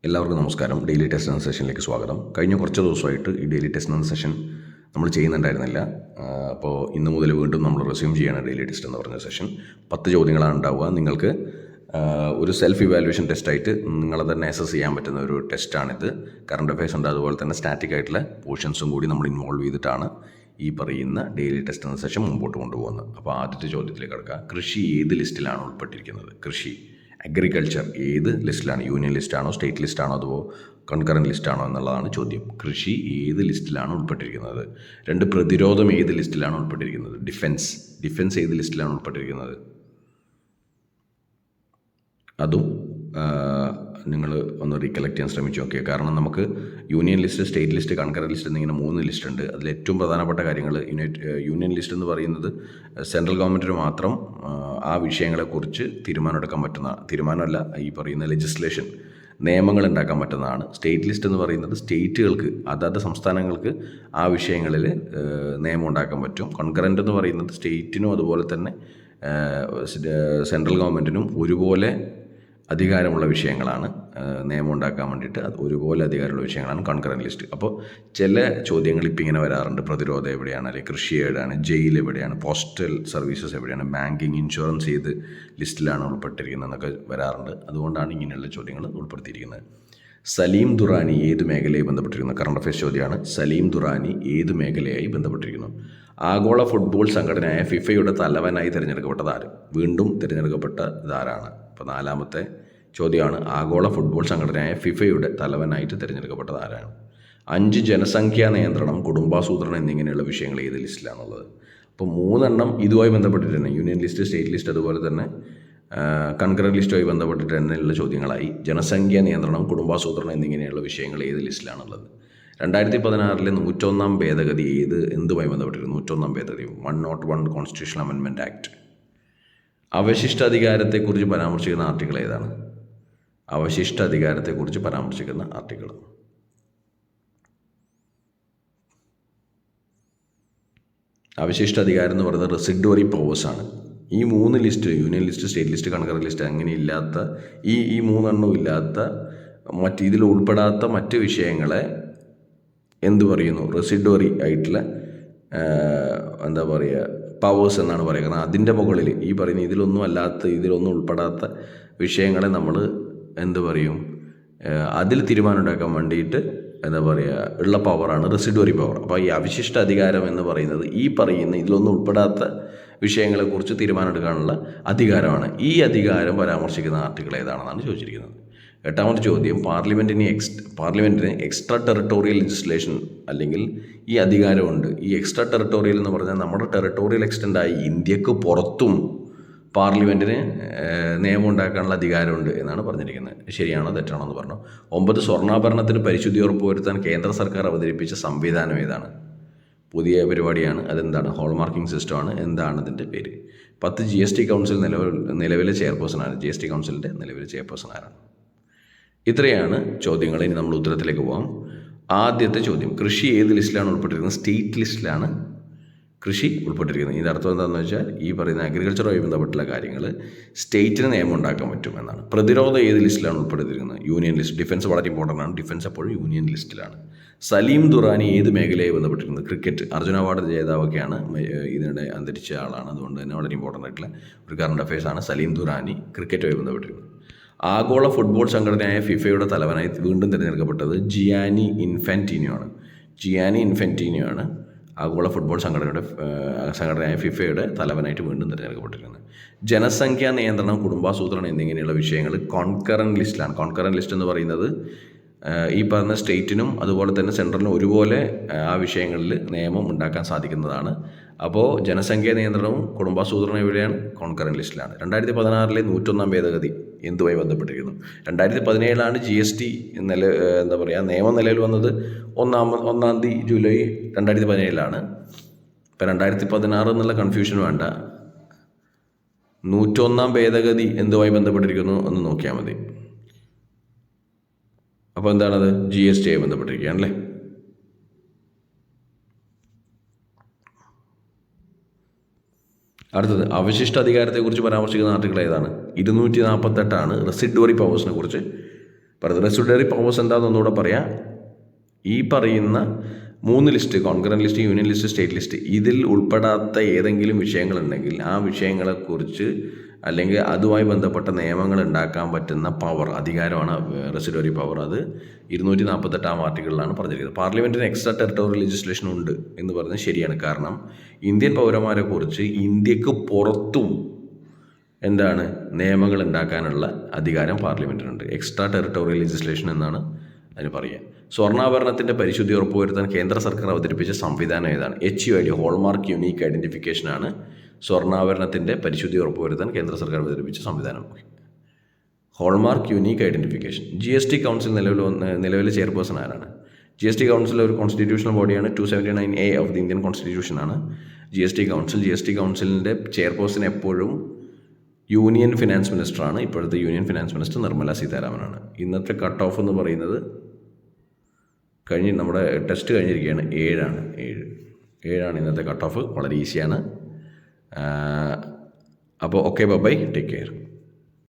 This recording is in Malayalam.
എല്ലാവർക്കും നമസ്കാരം. ഡെയിലി ടെസ്റ്റ് എന്ന സെഷനിലേക്ക് സ്വാഗതം. കഴിഞ്ഞ കുറച്ച് ദിവസമായിട്ട് ഈ ഡെയിലി ടെസ്റ്റ് എന്ന സെഷൻ നമ്മൾ ചെയ്യുന്നുണ്ടായിരുന്നില്ല. അപ്പോൾ ഇന്ന് മുതൽ വീണ്ടും നമ്മൾ റെസ്യൂം ചെയ്യണം ഡെയിലി ടെസ്റ്റ് എന്ന് പറഞ്ഞ സെഷൻ. 10 ചോദ്യങ്ങളാണ് ഉണ്ടാവുക. നിങ്ങൾക്ക് ഒരു സെൽഫ് ഇവാലുവേഷൻ ടെസ്റ്റായിട്ട് നിങ്ങളെ തന്നെ അസസ് ചെയ്യാൻ പറ്റുന്ന ഒരു ടെസ്റ്റാണിത്. കറണ്ട് അഫയേഴ്സ് ഉണ്ട്, അതുപോലെ തന്നെ സ്റ്റാറ്റിക് ആയിട്ടുള്ള പോർഷൻസും കൂടി നമ്മൾ ഇൻവോൾവ് ചെയ്തിട്ടാണ് ഈ പറയുന്ന ഡെയിലി ടെസ്റ്റ് എന്ന സെഷൻ മുമ്പോട്ട് കൊണ്ടുപോകുന്നത്. അപ്പോൾ ആദ്യത്തെ ചോദ്യത്തിലേക്ക് കിടക്കുക. കൃഷി ഏത് ലിസ്റ്റിലാണ് ഉൾപ്പെട്ടിരിക്കുന്നത്? കൃഷി, അഗ്രികൾച്ചർ ഏത് ലിസ്റ്റിലാണ്? യൂണിയൻ ലിസ്റ്റാണോ, സ്റ്റേറ്റ് ലിസ്റ്റാണോ, അതോ കൺകറൻറ്റ് ലിസ്റ്റാണോ എന്നുള്ളതാണ് ചോദ്യം. കൃഷി ഏത് ലിസ്റ്റിലാണ് ഉൾപ്പെട്ടിരിക്കുന്നത്? 2, പ്രതിരോധം ഏത് ലിസ്റ്റിലാണ് ഉൾപ്പെട്ടിരിക്കുന്നത്? ഡിഫൻസ് ഏത് ലിസ്റ്റിലാണ് ഉൾപ്പെട്ടിരിക്കുന്നത്? അതും നിങ്ങൾ ഒന്ന് റീകളക്ട് ചെയ്യാൻ ശ്രമിച്ചു നോക്കിയ. കാരണം നമുക്ക് union list, state list, concurrent list എന്നിങ്ങനെ 3 ലിസ്റ്റ് ഉണ്ട്. അതിൽ ഏറ്റവും പ്രധാനപ്പെട്ട കാര്യങ്ങൾ യൂണിയൻ ലിസ്റ്റ് എന്ന് പറയുന്നത് സെൻട്രൽ ഗവൺമെൻറ്റിന് മാത്രം ആ വിഷയങ്ങളെക്കുറിച്ച് തീരുമാനമെടുക്കാൻ പറ്റുന്ന, തീരുമാനമല്ല, ഈ പറയുന്ന ലെജിസ്ലേഷൻ, നിയമങ്ങൾ ഉണ്ടാക്കാൻ പറ്റുന്നതാണ്. സ്റ്റേറ്റ് ലിസ്റ്റ് എന്ന് പറയുന്നത് സ്റ്റേറ്റുകൾക്ക്, അതാത് സംസ്ഥാനങ്ങൾക്ക് ആ വിഷയങ്ങളിൽ നിയമം ഉണ്ടാക്കാൻ പറ്റും. കൺകറൻറ്റ് എന്ന് പറയുന്നത് സ്റ്റേറ്റിനും അതുപോലെ തന്നെ സെൻട്രൽ ഗവൺമെൻറ്റിനും ഒരുപോലെ അധികാരമുള്ള വിഷയങ്ങളാണ്. നിയമം ഉണ്ടാക്കാൻ വേണ്ടിയിട്ട് അത് ഒരുപോലെ അധികാരമുള്ള വിഷയങ്ങളാണ് കൺകറൻറ്റ് ലിസ്റ്റ്. അപ്പോൾ ചില ചോദ്യങ്ങൾ ഇപ്പം ഇങ്ങനെ വരാറുണ്ട്. പ്രതിരോധം എവിടെയാണ്, അല്ലെങ്കിൽ കൃഷി എവിടെയാണ്, ജയിൽ എവിടെയാണ്, പോസ്റ്റൽ സർവീസസ് എവിടെയാണ്, ബാങ്കിങ്, ഇൻഷുറൻസ് ഏത് ലിസ്റ്റിലാണ് ഉൾപ്പെട്ടിരിക്കുന്നത് എന്നൊക്കെ വരാറുണ്ട്. അതുകൊണ്ടാണ് ഇങ്ങനെയുള്ള ചോദ്യങ്ങൾ ഉൾപ്പെടുത്തിയിരിക്കുന്നത്. സലീം ദുറാനി ഏത് മേഖലയായി ബന്ധപ്പെട്ടിരിക്കുന്നു? കറണ്ട് അഫയേഴ്സ് ചോദ്യമാണ്. സലീം ദുറാനി ഏത് മേഖലയായി ബന്ധപ്പെട്ടിരിക്കുന്നു? ആഗോള ഫുട്ബോൾ സംഘടനയായ ഫിഫയുടെ തലവനായി തിരഞ്ഞെടുക്കപ്പെട്ടത് ആര്? വീണ്ടും തിരഞ്ഞെടുക്കപ്പെട്ട ഇതാരാണ്? അപ്പോൾ 4ാമത്തെ ചോദ്യമാണ്. ആഗോള ഫുട്ബോൾ സംഘടനയായ ഫിഫയുടെ തലവനായിട്ട് തിരഞ്ഞെടുക്കപ്പെട്ടത് ആരാണ്? 5 ജനസംഖ്യാ നിയന്ത്രണം, കുടുംബാസൂത്രണം എന്നിങ്ങനെയുള്ള വിഷയങ്ങൾ ഏത് ലിസ്റ്റിലാണുള്ളത്? അപ്പോൾ 3 ഇതുമായി ബന്ധപ്പെട്ടിട്ടുണ്ട്. യൂണിയൻ ലിസ്റ്റ്, സ്റ്റേറ്റ് ലിസ്റ്റ്, അതുപോലെ തന്നെ കൺകറൻറ്റ് ലിസ്റ്റുമായി ബന്ധപ്പെട്ടിട്ട് തന്നെയുള്ള ചോദ്യങ്ങളായി. ജനസംഖ്യാ നിയന്ത്രണം, കുടുംബാസൂത്രണം എന്നിങ്ങനെയുള്ള വിഷയങ്ങൾ ഏത് ലിസ്റ്റിലാണുള്ളത്? 2016 101 ഭേദഗതി എന്തുമായി ബന്ധപ്പെട്ടിരുന്നു? 101 ഭേദഗതി 101 കോൺസ്റ്റിറ്റ്യൂഷൻ അമെൻമെൻറ്റ് ആക്ട്. അവശിഷ്ടാധികാരത്തെക്കുറിച്ച് പരാമർശിക്കുന്ന ആർട്ടിക്കിൾ ഏതാണ്? അവശിഷ്ടാധികാരത്തെക്കുറിച്ച് പരാമർശിക്കുന്ന ആർട്ടിക്കിൾ അവശിഷ്ടാധികാരം എന്ന് പറയുന്നത് റെസിഡ്വറി പവേഴ്സാണ്. ഈ 3 list, union list, state list, concurrent list, അങ്ങനെ ഇല്ലാത്ത ഈ 3 ഇല്ലാത്ത ഇതിൽ ഉൾപ്പെടാത്ത മറ്റ് വിഷയങ്ങളെ എന്ത് പറയുന്നു? റെസിഡ്വറി ആയിട്ടുള്ള എന്താ പറയുക, പവേഴ്സ് എന്നാണ് പറയുക. കാരണം അതിൻ്റെ മുകളിൽ ഈ പറയുന്ന ഇതിലൊന്നും ഉൾപ്പെടാത്ത വിഷയങ്ങളെ നമ്മൾ എന്ത് പറയും? അതിൽ തീരുമാനം ഉണ്ടാക്കാൻ വേണ്ടിയിട്ട് എന്താ പറയുക, ഉള്ള പവറാണ് റെസിഡ്വറി പവർ. അപ്പോൾ ഈ അവശിഷ്ട അധികാരം എന്ന് പറയുന്നത് ഈ പറയുന്ന ഇതിലൊന്നും ഉൾപ്പെടാത്ത വിഷയങ്ങളെക്കുറിച്ച് തീരുമാനം എടുക്കാനുള്ള അധികാരമാണ്. ഈ അധികാരം പരാമർശിക്കുന്ന ആർട്ടിക്കിൾ ഏതാണെന്നാണ് ചോദിച്ചിരിക്കുന്നത്. 8ാമത്തെ ചോദ്യം. പാർലമെൻറ്റിന് എക്സ്ട്രാ ടെറിട്ടോറിയൽ ലെജിസ്ലേഷൻ അല്ലെങ്കിൽ ഈ അധികാരമുണ്ട്. ഈ എക്സ്ട്രാ ടെറിട്ടോറിയൽ എന്ന് പറഞ്ഞാൽ നമ്മുടെ ടെറിട്ടോറിയൽ എക്സ്റ്റൻ്റായി ഇന്ത്യക്ക് പുറത്തും പാർലമെൻറ്റിന് നിയമം ഉണ്ടാക്കാനുള്ള അധികാരമുണ്ട് എന്നാണ് പറഞ്ഞിരിക്കുന്നത്. ശരിയാണോ തെറ്റാണോ എന്ന് പറഞ്ഞു. 9 സ്വർണ്ണാഭരണത്തിന് പരിശുദ്ധി ഉറപ്പുവരുത്താൻ കേന്ദ്ര സർക്കാർ അവതരിപ്പിച്ച സംവിധാനം ഏതാണ്? പുതിയ പരിപാടിയാണ്. അതെന്താണ്? ഹോൾമാർക്കിംഗ് സിസ്റ്റമാണ്. എന്താണ് അതിൻ്റെ പേര്? 10 GST കൗൺസിൽ നിലവിലെ ചെയർപേഴ്സണാണ്. GST കൗൺസിലിൻ്റെ നിലവിലെ ചെയർപേഴ്സൺ ആരാണ്? ഇത്രയാണ് ചോദ്യങ്ങൾ. ഇനി നമ്മൾ ഉത്തരത്തിലേക്ക് പോകാം. ആദ്യത്തെ ചോദ്യം. കൃഷി ഏത് ലിസ്റ്റിലാണ് ഉൾപ്പെട്ടിരിക്കുന്നത്? സ്റ്റേറ്റ് ലിസ്റ്റിലാണ് കൃഷി ഉൾപ്പെട്ടിരിക്കുന്നത്. ഇതിൻ്റെ അർത്ഥം എന്താണെന്ന് വെച്ചാൽ ഈ പറയുന്ന അഗ്രികൾച്ചറുമായി ബന്ധപ്പെട്ടുള്ള കാര്യങ്ങൾ സ്റ്റേറ്റിന് നിയമം ഉണ്ടാക്കാൻ പറ്റും എന്നാണ്. പ്രതിരോധം ഏത് ലിസ്റ്റിലാണ് ഉൾപ്പെടുത്തിയിരിക്കുന്നത്? Union list. ഡിഫൻസ് വളരെ ഇമ്പോർട്ടൻ്റ് ആണ്. ഡിഫൻസ് എപ്പോഴും യൂണിയൻ ലിസ്റ്റിലാണ്. സലീം ദുറാനി ഏത് മേഖലയായി ബന്ധപ്പെട്ടിരിക്കുന്നത്? ക്രിക്കറ്റ്. അർജുന അവാർഡ് ജേതാവൊക്കെയാണ്, ഇതിനിടെ അന്തരിച്ച ആളാണ്. അതുകൊണ്ട് തന്നെ വളരെ ഇമ്പോർട്ടൻ്റ് ആയിട്ടുള്ള ഒരു കറണ്ട് അഫയേഴ്സ് ആണ്. സലീം ദുറാനി ക്രിക്കറ്റുമായി ബന്ധപ്പെട്ടിരിക്കുന്നത്. ആഗോള ഫുട്ബോൾ സംഘടനയായ ഫിഫയുടെ തലവനായി വീണ്ടും തിരഞ്ഞെടുക്കപ്പെട്ടത് ജിയാനി ഇൻഫാന്റിനോ ആണ്. ആഗോള ഫുട്ബോൾ സംഘടനയായ ഫിഫയുടെ തലവനായിട്ട് വീണ്ടും തിരഞ്ഞെടുക്കപ്പെട്ടിരിക്കുന്നത്. ജനസംഖ്യാ നിയന്ത്രണം, കുടുംബാസൂത്രണം എന്നിങ്ങനെയുള്ള വിഷയങ്ങൾ കോൺകറൻറ്റ് ലിസ്റ്റിലാണ്. കോൺകറൻറ്റ് ലിസ്റ്റ് എന്ന് പറയുന്നത് ഈ പറഞ്ഞ സ്റ്റേറ്റിനും അതുപോലെ തന്നെ സെൻട്രലിനും ഒരുപോലെ ആ വിഷയങ്ങളിൽ നിയമം ഉണ്ടാക്കാൻ സാധിക്കുന്നതാണ്. അപ്പോൾ ജനസംഖ്യാ നിയന്ത്രണവും കുടുംബാസൂത്രണം എവിടെയാണ്? കോൺകറൻറ്റ് ലിസ്റ്റിലാണ്. 2016 101 ഭേദഗതി എന്തുമായി ബന്ധപ്പെട്ടിരിക്കുന്നു? 2017 GST നിയമം നിലവിൽ വന്നത് 1 ജൂലൈ 2017. ഇപ്പം 2016 എന്നുള്ള കൺഫ്യൂഷൻ വേണ്ട. 101 ഭേദഗതി എന്തുമായി ബന്ധപ്പെട്ടിരിക്കുന്നു എന്ന് നോക്കിയാൽ മതി. അപ്പോൾ എന്താണത്? GST ആയി ബന്ധപ്പെട്ടിരിക്കുകയാണല്ലേ. അടുത്തത്. അവശിഷ്ട അധികാരത്തെക്കുറിച്ച് പരാമർശിക്കുന്ന ആർട്ടിക്കിൾ ഏതാണ്? 248 റെസിഡ്വറി പവേഴ്സിനെ കുറിച്ച് റെസ്യൂഡറി പവേഴ്സ് എന്താണെന്നൊന്നുകൂടെ പറയാം. ഈ പറയുന്ന 3 list, concurrent list, union list, state list, ഇതിൽ ഉൾപ്പെടാത്ത ഏതെങ്കിലും വിഷയങ്ങളുണ്ടെങ്കിൽ ആ വിഷയങ്ങളെക്കുറിച്ച് അല്ലെങ്കിൽ അതുമായി ബന്ധപ്പെട്ട നിയമങ്ങൾ ഉണ്ടാക്കാൻ പറ്റുന്ന പവർ, അധികാരമാണ് റെസിഡറി പവർ. അത് 248 ആർട്ടിക്കിളിലാണ് പറഞ്ഞിരിക്കുന്നത്. പാർലമെൻറ്റിന് എക്സ്ട്രാ ടെറിട്ടോറിയൽ ലെജിസ്ലേഷൻ ഉണ്ട് എന്ന് പറയുന്നത് ശരിയാണ്. കാരണം ഇന്ത്യൻ പൗരന്മാരെ കുറിച്ച് ഇന്ത്യക്ക് പുറത്തും എന്താണ് നിയമങ്ങൾ ഉണ്ടാക്കാനുള്ള അധികാരം പാർലമെൻറ്റിനുണ്ട്. എക്സ്ട്രാ ടെറിട്ടോറിയൽ ലെജിസ്ലേഷൻ എന്നാണ് അതിന് പറയുക. സ്വർണ്ണാഭരണത്തിൻ്റെ പരിശുദ്ധി ഉറപ്പുവരുത്താൻ കേന്ദ്ര സർക്കാർ അവതരിപ്പിച്ച സംവിധാനം ഏതാണ്? HUID, ഹോൾമാർക്ക് യൂണീക്ക് ഐഡൻറ്റിഫിക്കേഷനാണ് സ്വർണ്ണാഭരണത്തിൻ്റെ പരിശുദ്ധി ഉറപ്പുവരുത്താൻ കേന്ദ്ര സർക്കാർ അവതരിപ്പിച്ച സംവിധാനം. Hallmark unique identification. GST council നിലവിലെ ചെയർപേഴ്സൺ ആരാണ്? GST കൗൺസിൽ ഒരു കോൺസ്റ്റിറ്റ്യൂഷണൽ ബോഡിയാണ്. 279A ഓഫ് ദി ഇന്ത്യൻ കോൺസ്റ്റിറ്റ്യൂഷനാണ് GST കൗൺസിൽ. GST കൗൺസിലിൻ്റെ ചെയർപേഴ്സൺ എപ്പോഴും യൂണിയൻ ഫിനാൻസ് മിനിസ്റ്ററാണ്. ഇപ്പോഴത്തെ യൂണിയൻ ഫിനാൻസ് മിനിസ്റ്റർ നിർമ്മല സീതാരാമനാണ്. ഇന്നത്തെ കട്ട് ഓഫ് എന്ന് പറയുന്നത് നമ്മുടെ ടെസ്റ്റ് കഴിഞ്ഞിരിക്കുകയാണ്. 7 ഇന്നത്തെ കട്ട് ഓഫ്. വളരെ ഈസിയാണ്. അപ്പോൾ ഓക്കെ, ബൈ, ടേക്ക് കെയർ.